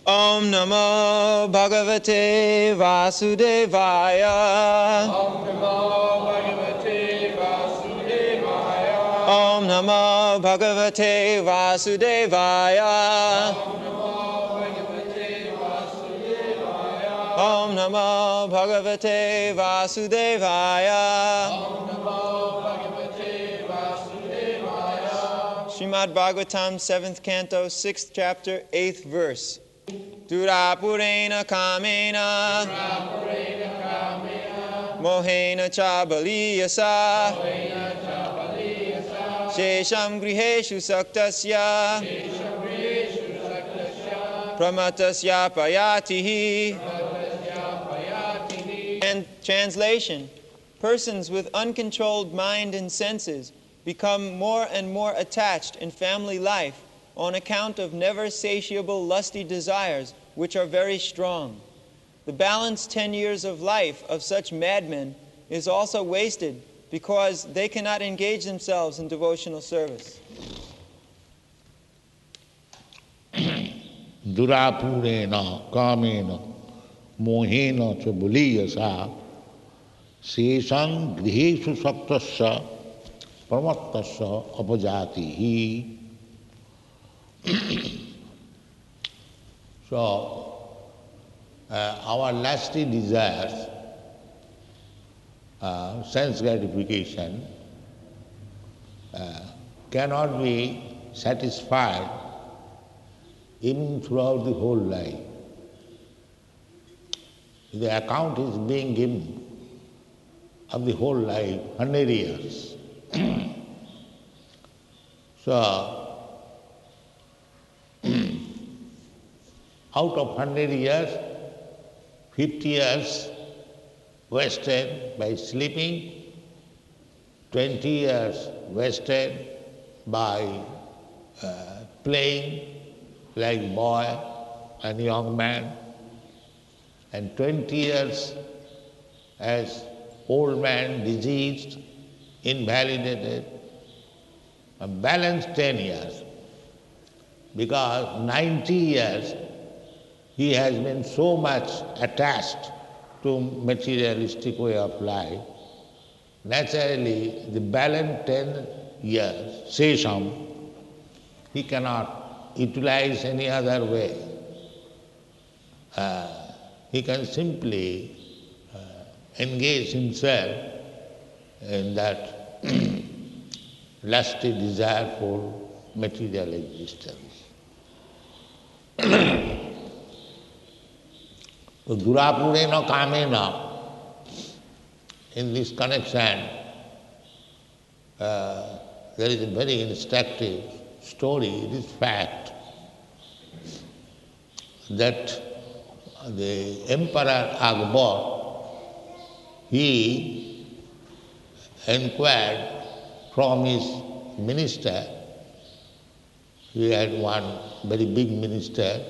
Om Namo Bhagavate Vasudevaya. Om Namo Bhagavate Vasudevaya. Om Namo Bhagavate Vasudevaya. Om Namo Bhagavate Vasudevaya. Om Namo Bhagavate Vasudevaya. Om Namo Bhagavate Vasudevaya. Srimad Bhagavatam, 7th Canto, 6th Chapter, 8th Verse. Durapurena kamena Mohena cha baliyasa Shesham griheshu saktasya Pramatasya payatihi. And translation: persons with uncontrolled mind and senses become more and more attached in family life on account of never satiable lusty desires, which are very strong. The balanced 10 years of life of such madmen is also wasted because they cannot engage themselves in devotional service. Durapurena kamena mohena cha buliyasa sesang griheshu saktasya pramattasya apajatihi. So, our lusty desires, sense gratification, cannot be satisfied even throughout the whole life. The account is being given of the whole life, 100 years. So, out of 100 years, 50 years wasted by sleeping, 20 years wasted by playing like boy and young man, and 20 years as old man, diseased, invalidated, a balanced 10 years. Because 90 years he has been so much attached to materialistic way of life, naturally the balance 10 years, sesham, he cannot utilize any other way. He can simply engage himself in that lusty, desireful material existence. Durapurena kamena, in this connection, there is a very instructive story. It is fact that the Emperor Akbar, he inquired from his minister. He had one very big minister,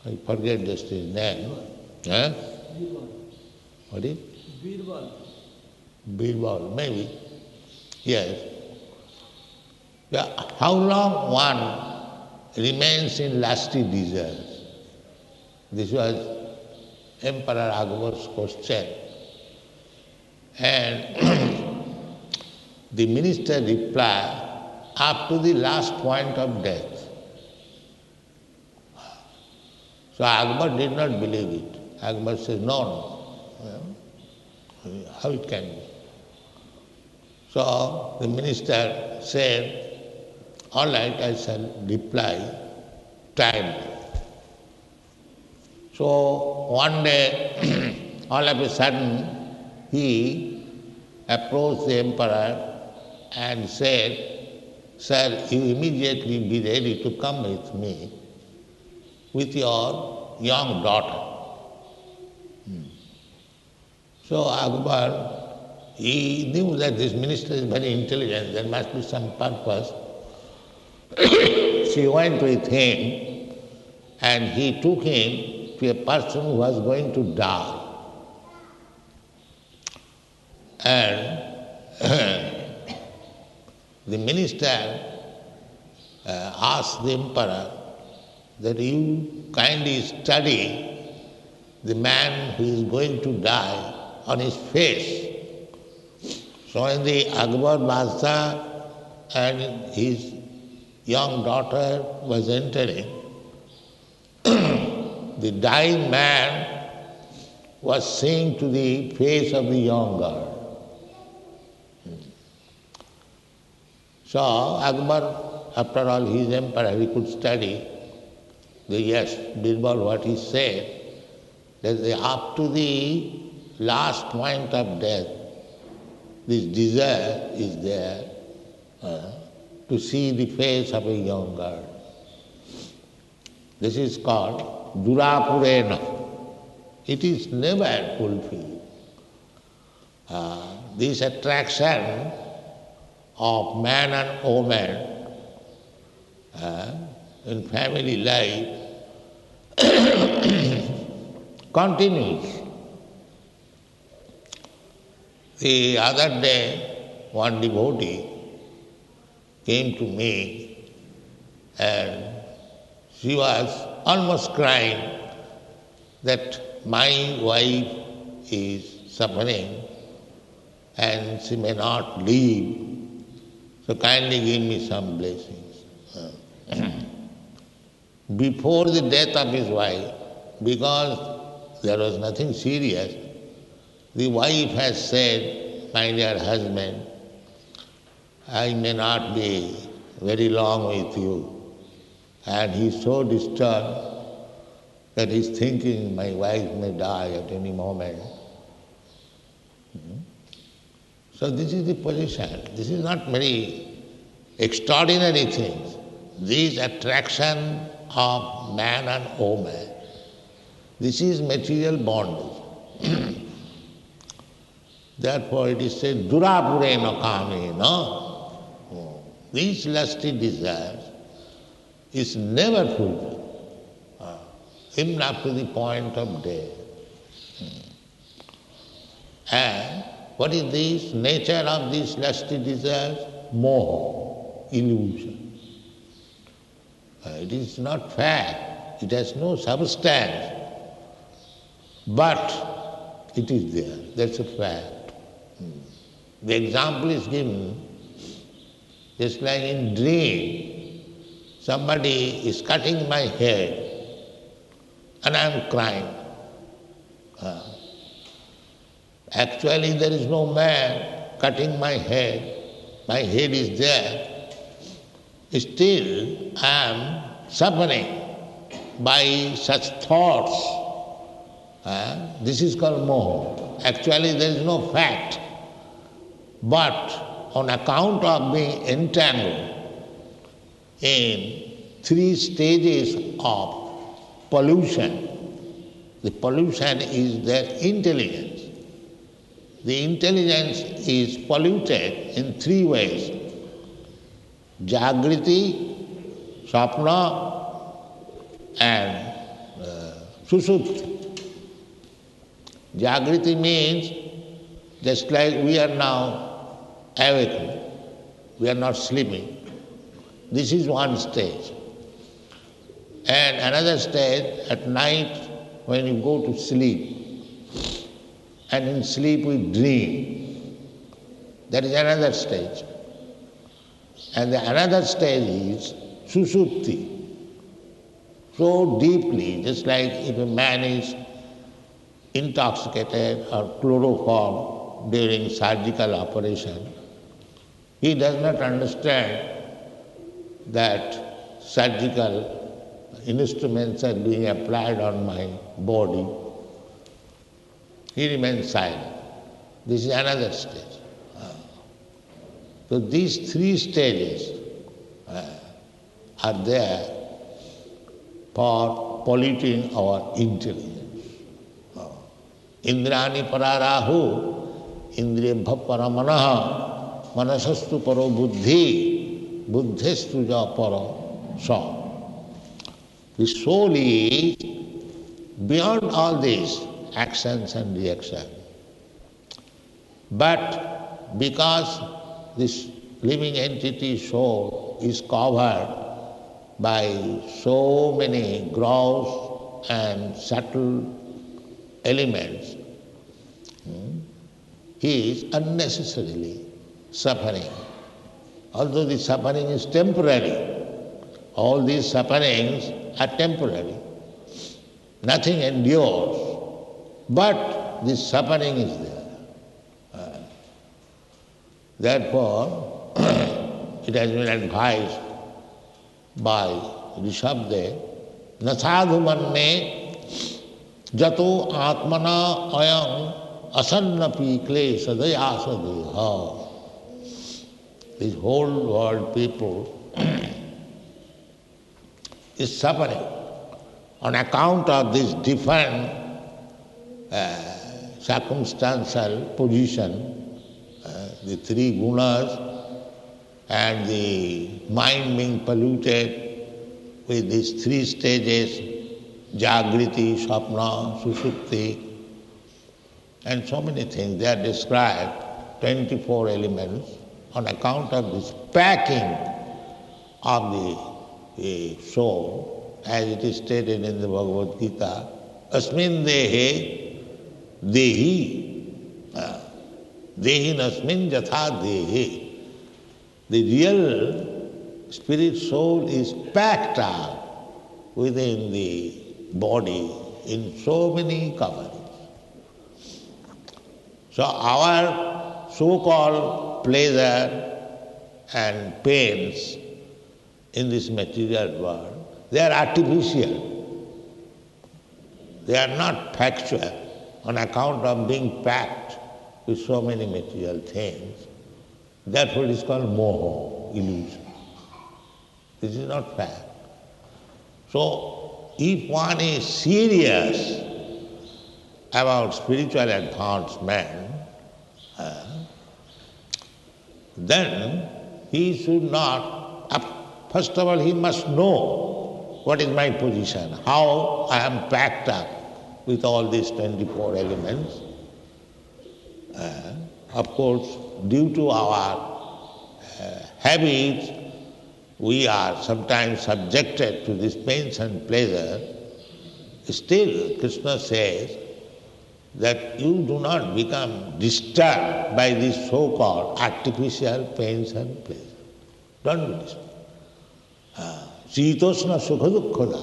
I forget just his name. Huh? What is? Birbal, maybe. Yes. Yeah. How long one remains in lusty desires? This was Emperor Akbar's question. And the minister replied, up to the last point of death. So Akbar did not believe it. Akbar says, no. How it can be? So the minister said, all right, I shall reply timely. So one day, all of a sudden, he approached the emperor and said, sir, you immediately be ready to come with me with your young daughter. So Akbar, he knew that this minister is very intelligent, there must be some purpose. She went with him and he took him to a person who was going to die. And the minister asked the emperor that you kindly study the man who is going to die on his face. So when the Akbar Badshah and his young daughter was entering, the dying man was seeing to the face of the young girl. So Akbar, after all, he is emperor, he could study. Yes, Birbal, what he said, that up to the last point of death, this desire is there to see the face of a young girl. This is called Durapurena. It is never fulfilled. This attraction of man and woman in family life continues. The other day, one devotee came to me and she was almost crying that my wife is suffering and she may not live, so kindly give me some blessings. Before the death of his wife, because there was nothing serious, the wife has said, my dear husband, I may not be very long with you. And he is so disturbed that he is thinking my wife may die at any moment. So this is the position. This is not very extraordinary things. This attraction of man and woman, this is material bondage. Therefore it is said, Durapurena kamena. These lusty desires is never fulfilled, even up to the point of death. And what is this nature of these lusty desires? Moha, illusion. It is not fact, it has no substance, but it is there, that's a fact. The example is given, just like in dream, somebody is cutting my head and I am crying. Actually there is no man cutting my head is there. Still I am suffering by such thoughts. This is called moha. Actually there is no fact. But on account of being entangled in 3 stages of pollution, the pollution is their intelligence. The intelligence is polluted in 3 ways. Jagriti, Sapna and Susupti. Jagriti means just like we are now awake, we are not sleeping. This is one stage. And another stage, at night when you go to sleep, and in sleep we dream. That is another stage. And the another stage is Susupti. So deeply, just like if a man is intoxicated or chloroform during surgical operation, he does not understand that surgical instruments are being applied on my body. He remains silent. This is another stage. So these 3 stages are there for polluting our intelligence. Indrani pararahu, indriyabha paramanaha, manasastu paro buddhi, buddhistu ja paro sa. The soul is beyond all these actions and reactions. But because this living entity soul is covered by so many gross and subtle elements, he is unnecessarily suffering. Although the suffering is temporary, all these sufferings are temporary. Nothing endures, but this suffering is there. Therefore, it has been advised by Rishabdev, na sadhu manne jato atmana ayam asannapi klesha dayasa deha. This whole world people is suffering on account of this different circumstantial position, the three gunas and the mind being polluted with these three stages, Jagriti, Swapna, Sushupti, and so many things. They are described, 24 elements, on account of this packing of the soul, as it is stated in the Bhagavad Gita, asmin dehe dehi, dehi nasmin jatha dehi. The real spirit soul is packed up within the body in so many coverings. So our so-called pleasure and pains in this material world, they are artificial. They are not factual on account of being packed with so many material things. Therefore it is called moho, illusion. This is not fact. So if one is serious about spiritual advancement, then he should not, first of all he must know what is my position, how I am packed up with all these 24 elements. Of course, due to our habits, we are sometimes subjected to these pains and pleasure. Still, Kṛṣṇa says that you do not become disturbed by these so-called artificial pains and pleasure. Don't be disturbed. Sītoṣna sukha dukkhada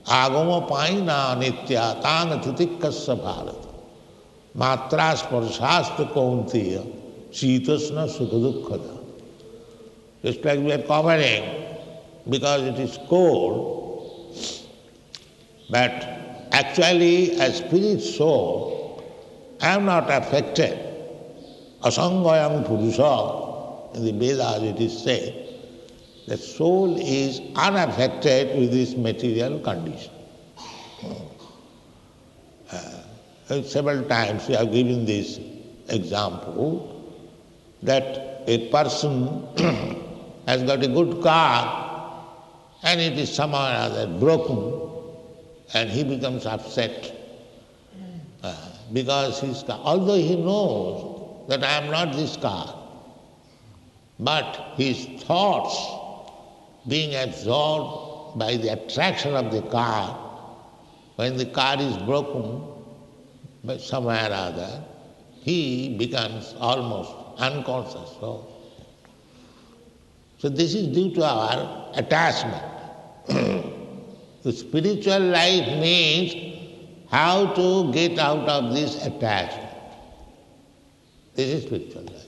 agama paina nitya tana titikkasya bharata matra sparshastra kaunteya sītoṣna sukha dukkhada. Just like we are covering because it is cold, but actually as spirit soul, I am not affected. Asangayam purusha, in the Vedas it is said, the soul is unaffected with this material condition. Several times we have given this example that a person has got a good car and it is somehow or other broken and he becomes upset because his car, although he knows that I am not this car, but his thoughts being absorbed by the attraction of the car, when the car is broken by somewhere or other, he becomes almost unconscious. So this is due to our attachment. The spiritual life means how to get out of this attachment. This is spiritual life.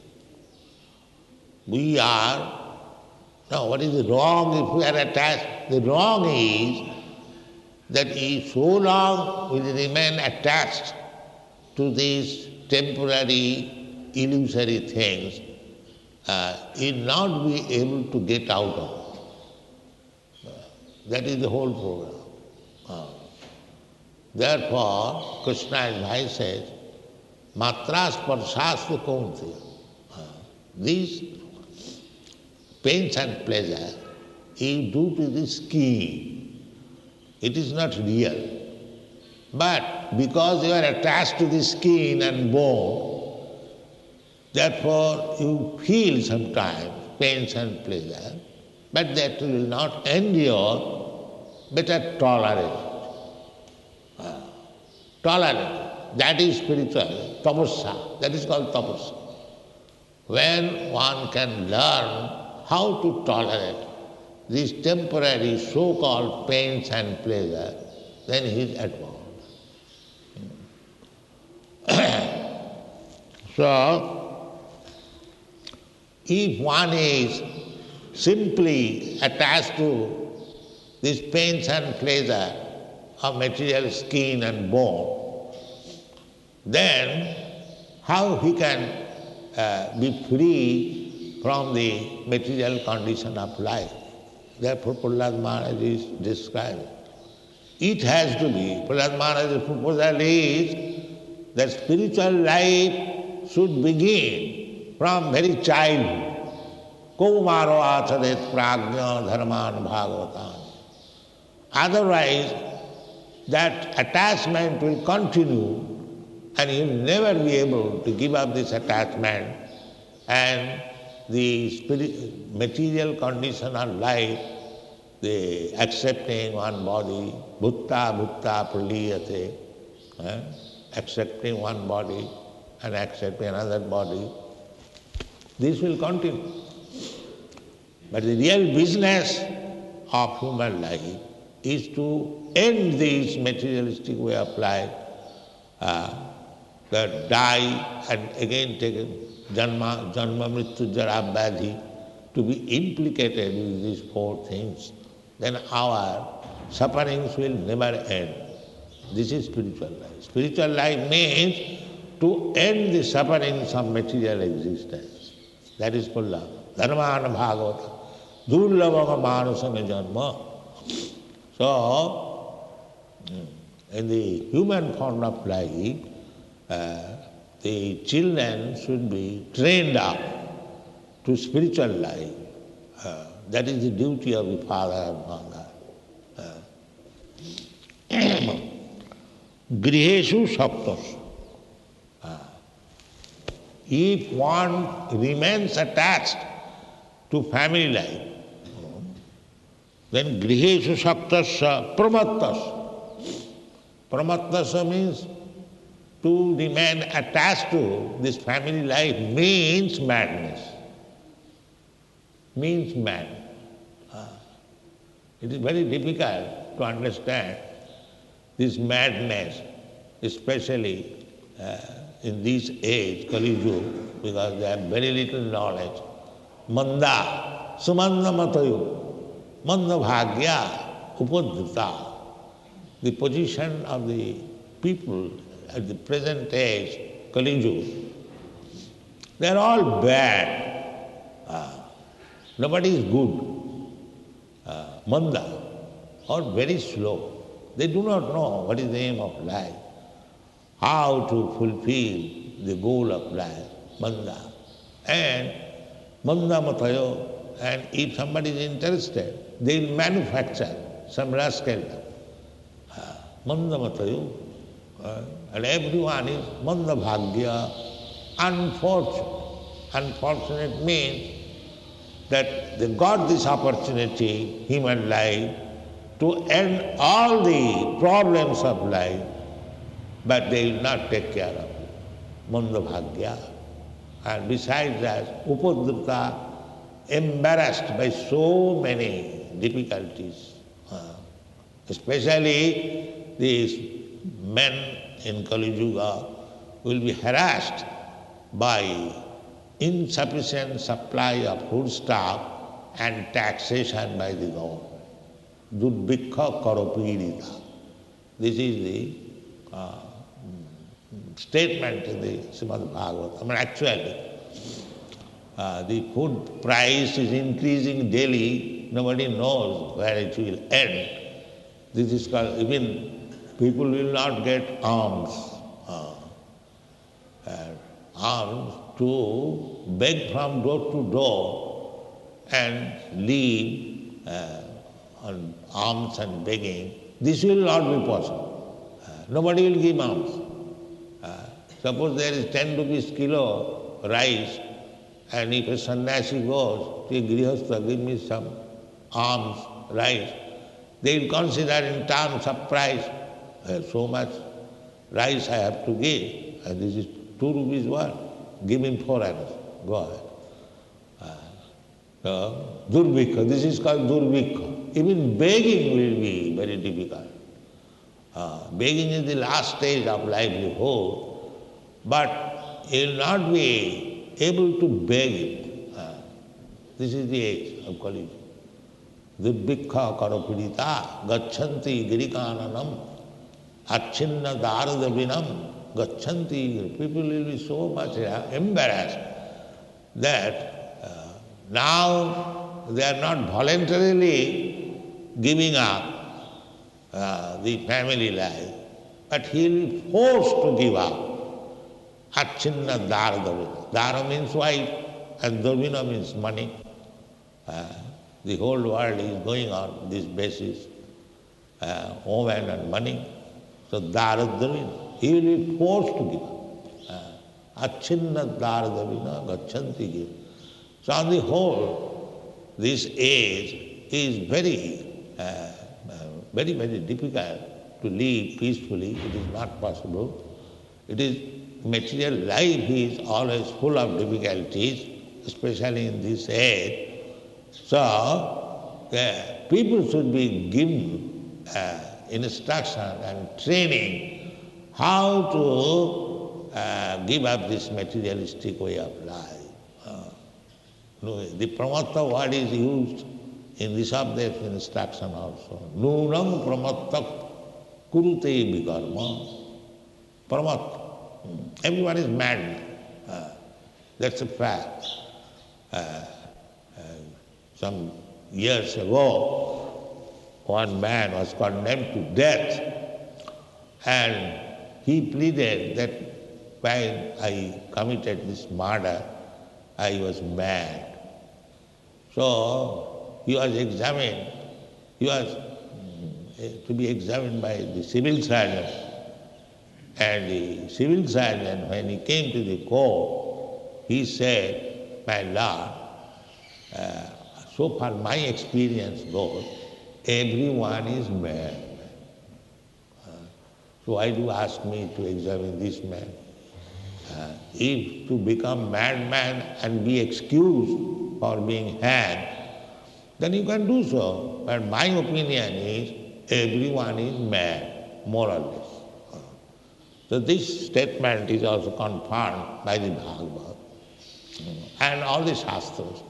What is wrong if we are attached? The wrong is that if so long we remain attached to these temporary, illusory things, he will not be able to get out of it. That is the whole program. Therefore, Kṛṣṇa advice says, matras parshasya kaunteya. These pains and pleasure is due to the skin. It is not real. But because you are attached to the skin and bone, therefore you feel sometimes pains and pleasure. but that will not endure, better tolerate. Tolerate. That is spiritual, tapasya. That is called tapasya. When one can learn how to tolerate these temporary so-called pains and pleasure, then he is advanced. So, if one is simply attached to these pains and pleasure of material skin and bone, then how he can be free from the material condition of life? Therefore Prahlad Maharaj is describing. It has to be, Prahlad Maharaj's proposal is that spiritual life should begin from very childhood. Kaumaro achadet prajna dharman bhagavatan. Otherwise, that attachment will continue and you will never be able to give up this attachment, and the material condition of life, the accepting one body, bhutta praliyate, accepting one body and accepting another body, this will continue. But the real business of human life is to end this materialistic way of life, that die and again take janma mrityu jara vyadhi, to be implicated with these four things, then our sufferings will never end. This is spiritual life. Spiritual life means to end the sufferings of material existence. That is Pulla. Dharmana Bhagavata. Durlavaga manasame janma. So, in the human form of life, the children should be trained up to spiritual life. That is the duty of the father and mother. Griheshu saptas. If one remains attached to family life, then griheshu saptas pramattas. Pramattas means to remain attached to this family life means madness. Means mad. It is very difficult to understand this madness, especially in this age, Kali Yuga, because they have very little knowledge. Manda, sumanda matayu, manda bhagya, upadhrita. The position of the people at the present age, Kali Yuga, they are all bad. Nobody is good. Manda, or very slow. They do not know what is the aim of life, how to fulfill the goal of life, manda. And manda matayo, and if somebody is interested, they will manufacture some rascal. Manda matayo, and everyone is manda bhagya, unfortunate. Unfortunate means that they got this opportunity, human life, to end all the problems of life, but they will not take care of it. Manda bhagya. And besides that, upadhrita, embarrassed by so many difficulties. Especially these men in Kali Yuga will be harassed by insufficient supply of foodstuff and taxation by the government. Durbhikha karopirita. This is the statement in the Srimad Bhagavatam. I mean, actually, the food price is increasing daily. Nobody knows where it will end. This is called, even people will not get alms. Alms to beg from door to door and live on alms and begging. This will not be possible. Nobody will give alms. Suppose there is 10 rupees kilo rice, and if a sannyasi goes to a grihastha, give me some alms, rice, they will consider in terms of price. So much rice I have to give, and this is 2 rupees worth. Give him 4 annas. Go ahead. Durvikha, this is called durvikha. Even begging will be very difficult. Begging is the last stage of livelihood, but you will not be able to beg it. This is the age of Kali. Durvikha karapidita gachanti girikananam achinna daradavinam gachanti. People will be so much embarrassed that now they are not voluntarily giving up the family life, but he will be forced to give up. Achinna daradavina. Dara means wife and davina means money. The whole world is going on this basis, woman and money. So daradavina. He will be forced to give up. Achinna daradavina gachanti give. So on the whole, this age is very, very difficult to live peacefully. It is not possible. It is material life is always full of difficulties, especially in this age. So people should be given instruction and training how to give up this materialistic way of life. The pramatta word is used in this subject instruction also. Nunam pramatta kurute vikarma. Pramatta. Everyone is mad. That's a fact. Some years ago, one man was condemned to death, and he pleaded that when I committed this murder, I was mad. So he was examined. He was to be examined by the civil surgeon. And the civil surgeon, when he came to the court, he said, "My Lord, so far my experience goes, everyone is mad. So why do you ask me to examine this man? If to become madman and be excused for being hanged, then you can do so. But my opinion is everyone is mad, more or less." So this statement is also confirmed by the Bhaav and all the Shastras.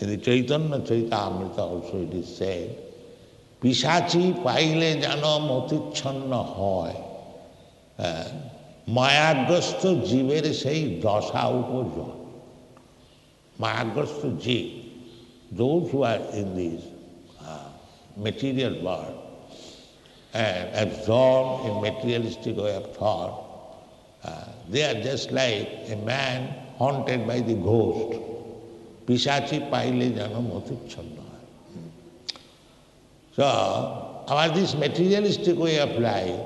In the Chaitanya Charitamrita also it is said, "Pisachi paile jano motichanna hoy, mayagrasta jivere sei dasha upajan." Mayagrasta jiv, those who are in this material world and absorbed in materialistic way of thought, they are just like a man haunted by the ghost. Pisachi paile jana motichanna. So, our this materialistic way of life,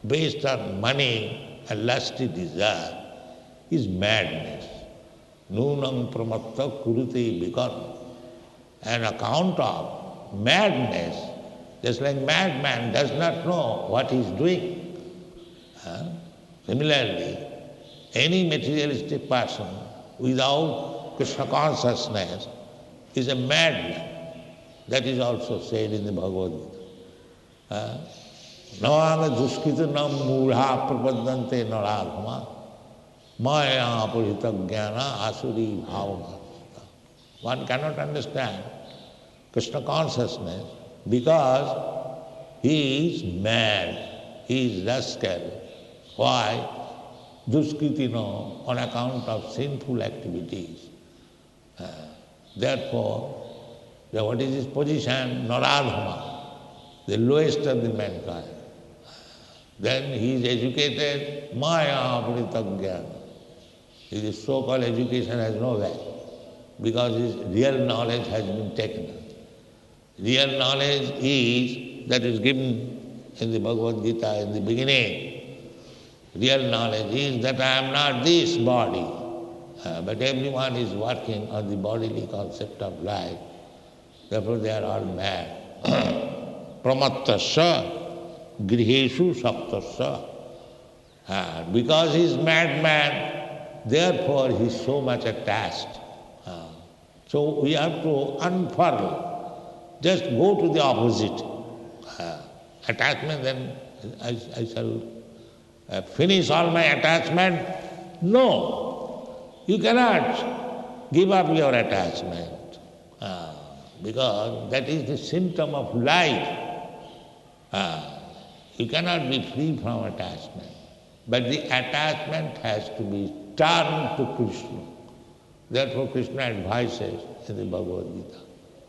based on money and lusty desire, is madness. Nunam pramatta kurute vikarma. An account of madness, just like madman does not know what he is doing. Similarly, any materialistic person without Kṛṣṇa consciousness is a madman. That is also said in the Bhagavad Gita. Navanga duskita nam mūঢ়ā prapaddante naradhama maya purita jnana asuri bhāvana. One cannot understand Kṛṣṇa consciousness because he is mad, he is rascal. Why? Duskritino, on account of sinful activities. Therefore, what is his position? Naradhama, the lowest of the mankind. Then he is educated, maya pritagyan. His so-called education has no value because his real knowledge has been taken. Real knowledge is, that is given in the Bhagavad Gita in the beginning. Real knowledge is that I am not this body, but everyone is working on the bodily concept of life. Therefore they are all mad. Pramattasya griheshu saptasya. Because he is madman, therefore he is so much attached. So we have to unfurl, just go to the opposite. Attachment, then I shall finish all my attachment. No, you cannot give up your attachment because that is the symptom of life. You cannot be free from attachment. But the attachment has to be turned to Kṛṣṇa. Therefore Kṛṣṇa advises in the Bhagavad Gita,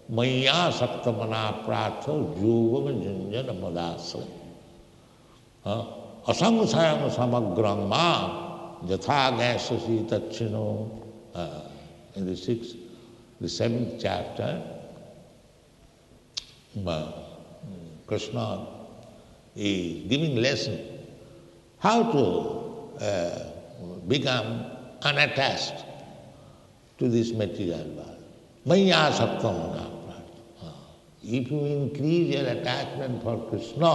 Maya saktamana pratha yogam junjana madasya. Asangsayam samagram ma jatha gaisasi tachino. In the 7th chapter, Kṛṣṇa is giving lesson how to become unattached to this material world. Maya saktamana. If you increase your attachment for Kṛṣṇa,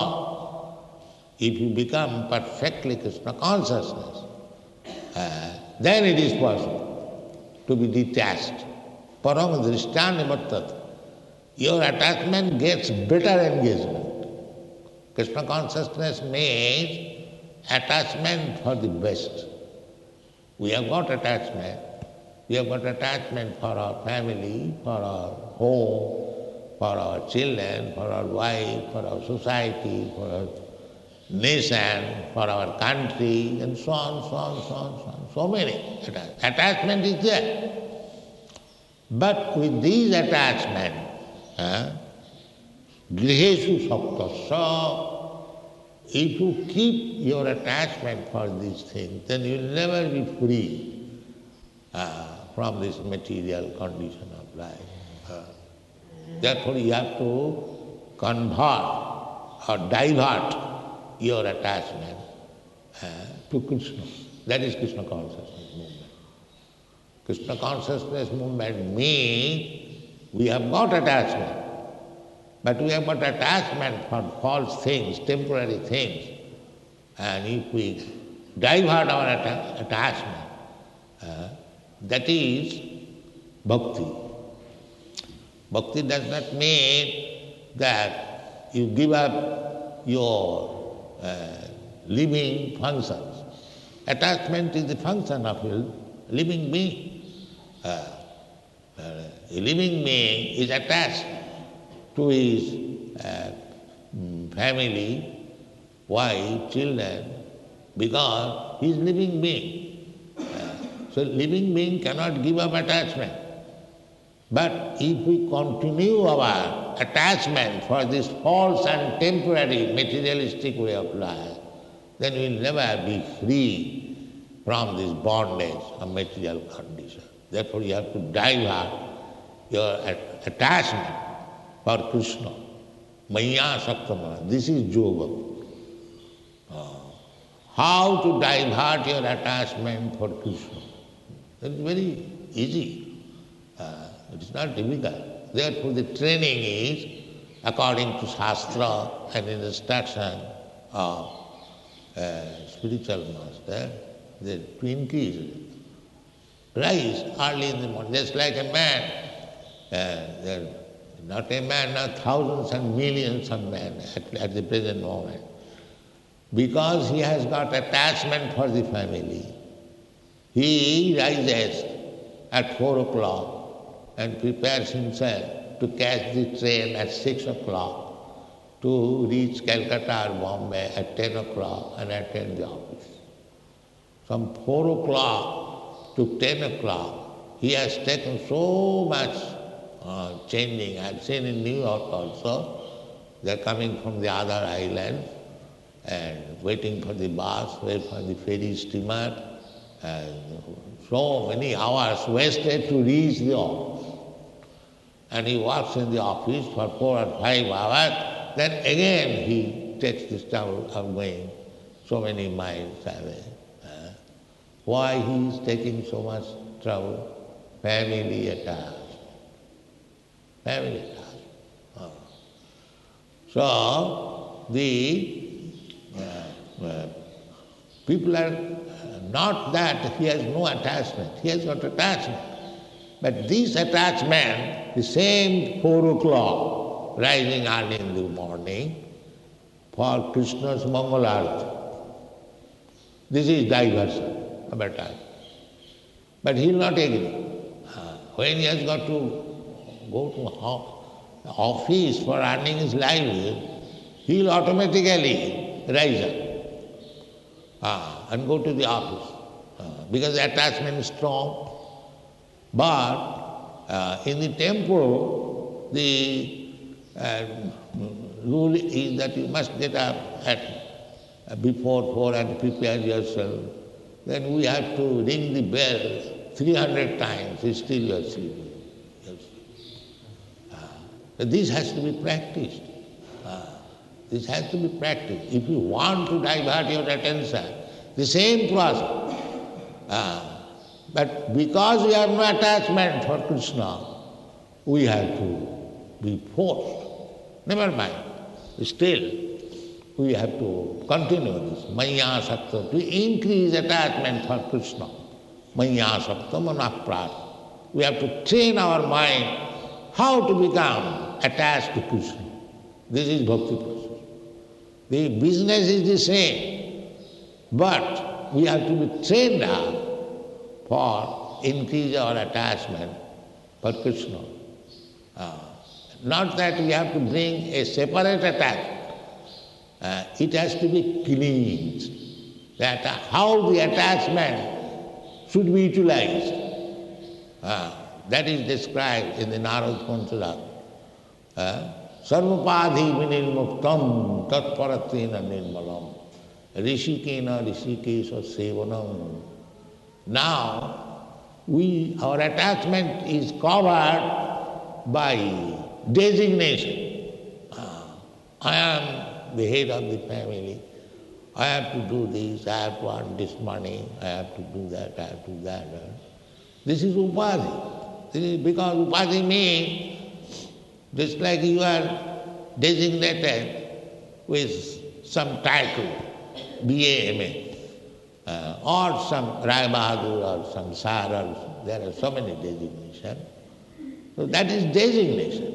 if you become perfectly Kṛṣṇa consciousness, then it is possible to be detached. Param drishtya nivartate. Your attachment gets better engagement. Kṛṣṇa consciousness means attachment for the best. We have got attachment. We have got attachment for our family, for our home, for our children, for our wife, for our society, for our nation, for our country, and so on, so on, so on, so on. So many attachment is there. But with these attachments, griheshu saptasya, if you keep your attachment for these things, then you will never be free from this material condition of life. Therefore you have to convert or divert your attachment to Kṛṣṇa. That is Kṛṣṇa consciousness movement. Kṛṣṇa consciousness movement means we have got attachment, but we have got attachment for false things, temporary things. And if we divert our attachment, that is bhakti. Bhakti does not mean that you give up your living functions. Attachment is the function of a living being. A living being is attached to his family, wife, children, because he is living being. So living being cannot give up attachment. But if we continue our attachment for this false and temporary materialistic way of life, then we will never be free from this bondage of material condition. Therefore you have to divert your attachment for Kṛṣṇa. Maya saktamana. This is yoga. How to divert your attachment for Kṛṣṇa? It is very easy. It is not difficult. Therefore the training is according to Shastra and in the instruction of spiritual master, to increase it. Rise early in the morning, just like a man. Not a man, not thousands and millions of men at the present moment. Because he has got attachment for the family, he rises at 4 o'clock and prepares himself to catch the train at 6 o'clock to reach Calcutta or Bombay at 10 o'clock and attend the office. From 4 o'clock to 10 o'clock, he has taken so much changing. I have seen in New York also, they are coming from the other island and waiting for the bus, waiting for the ferry steamer, and so many hours wasted to reach the office. And he works in the office for 4 or 5 hours, then again he takes the trouble of going so many miles away. Why he is taking so much trouble? Family attached. Family attached. So, the people are not that he has no attachment, he has got attachment. But this attachment, the same 4 o'clock, rising early in the morning, for Krishna's Mangalarti. This is diversion of attachment. But he will not agree. When he has got to go to office for earning his livelihood, he will automatically rise up and go to the office because the attachment is strong. But in the temple, the rule is that you must get up at before 4 and prepare yourself. Then we have to ring the bell 300 times, still you are sleeping. This has to be practiced. This has to be practiced. If you want to divert your attention, the same process. But because we have no attachment for Kṛṣṇa, we have to be forced. Never mind. Still, we have to continue this maya sakta, to increase attachment for Kṛṣṇa. Maya sakta manaprat. We have to train our mind how to become attached to Kṛṣṇa. This is bhakti process. The business is the same, but we have to be trained up for increase our attachment for Kṛṣṇa. Not that we have to bring a separate attachment. It has to be cleansed. That how the attachment should be utilized. That is described in the Narad Panchadhatu. Sarvapadhi vinirmuktam tatparatena nirmalam rishikena rishikesha sevanam. Now, our attachment is covered by designation. I am the head of the family. I have to do this, I have to earn this money, I have to do that, I have to do that. This is upadhi. This is because upadhi means just like you are designated with some title, B.A., M.A., or some Rai Bahadur or some Sar, or there are so many designations. So that is designation.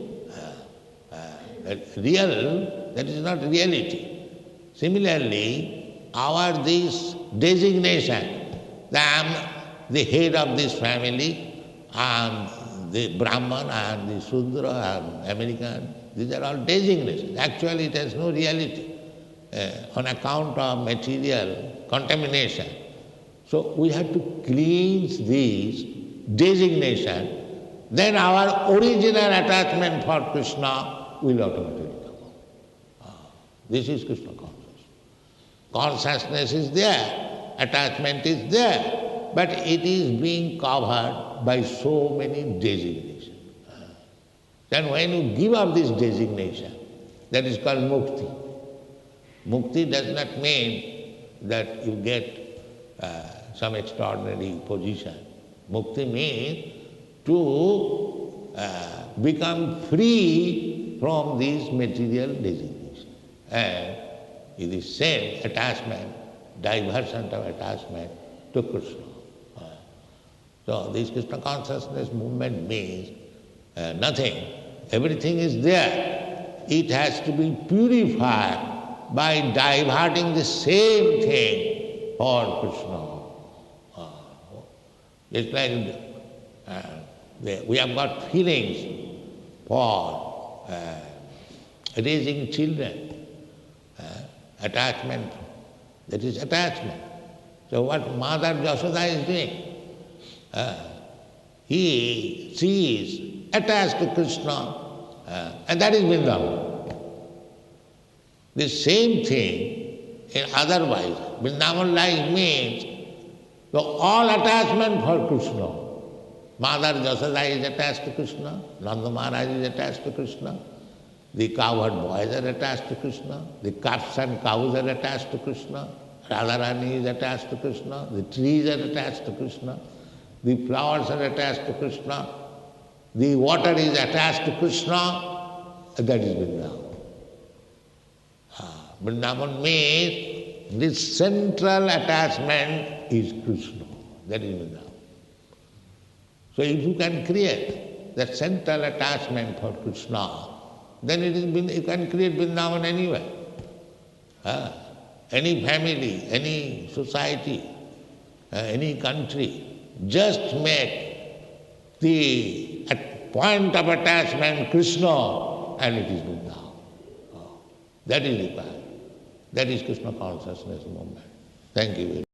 That is not reality. Similarly, our this designation, that I am the head of this family, and the Brahman and the Sudra and American, these are all designations. Actually it has no reality on account of material contamination. So we have to cleanse these designation, then our original attachment for Kṛṣṇa will automatically come out. This is Kṛṣṇa consciousness. Consciousness is there, attachment is there, but it is being covered by so many designations. Then when you give up this designation, that is called mukti. Mukti does not mean that you get some extraordinary position. Mukti means to become free from these material designations. And it is same attachment, diversion of attachment to Kṛṣṇa. So this Kṛṣṇa consciousness movement means nothing. Everything is there. It has to be purified by diverting the same thing for Kṛṣṇa. It's like we have got feelings for raising children, attachment, that is attachment. So what Mother Yashoda is doing? She is attached to Kṛṣṇa, and that is Vrindavan. The same thing in otherwise. Vrindavan life means so all attachment for Kṛṣṇa. Mother Yashoda is attached to Kṛṣṇa, Nanda Maharaj is attached to Kṛṣṇa, the cowherd boys are attached to Kṛṣṇa, the calves and cows are attached to Kṛṣṇa, Radharani is attached to Kṛṣṇa, the trees are attached to Kṛṣṇa, the flowers are attached to Kṛṣṇa, the water is attached to Kṛṣṇa, that is Vrindavan. Vrindavan means this central attachment is Kṛṣṇa. That is Vrindavan. So if you can create that central attachment for Kṛṣṇa, then you can create Vrindavan anywhere. Any family, any society, any country, just make the point of attachment Kṛṣṇa and it is Vrindavan. That is required. That is Kṛṣṇa consciousness movement. Thank you very much.